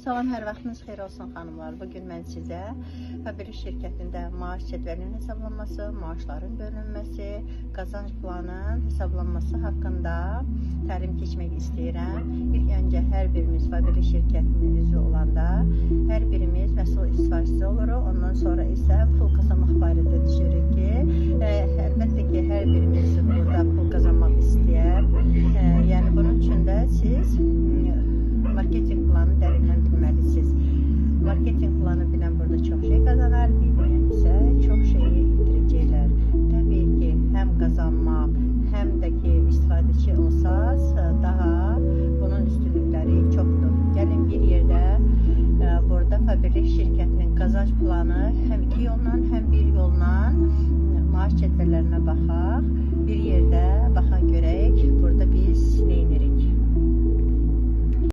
Salam, hər vaxtınız xeyir olsun xanımlar. Bugün mən sizə Fabrik şirkətində maaş cədvəlinin hesablanması, maaşların bölünməsi, qazanc planının hesablanması haqqında təlim keçmək istəyirəm. İlk öncə hər birimiz Fabrik şirkətinin üzvü olanda hər birimiz məsul istifadəçisi oluruq. Ondan sonra isə pul qazanmaq barədə düşürük ki, əlbəttə ki, hər birimiz burada pul qazanmaq istəyər. Yəni bunun üçün də siz marketing planı dərindən bilməlisiniz. Marketing planı bilən burada çox şey qazanar, bilməyən isə çox şeyi itirəcəklər. Təbii ki, həm qazanmaq, həm də ki, istifadəçi olsaz, daha bunun üstünlükləri çoxdur. Gəlin bir yerdə burada Fabrik şirkətinin qazanc planı həm iki yolla, həm bir yolla maaş cədvəllərinə baxaq. Bir yerdə baxaq görək, burada biz nə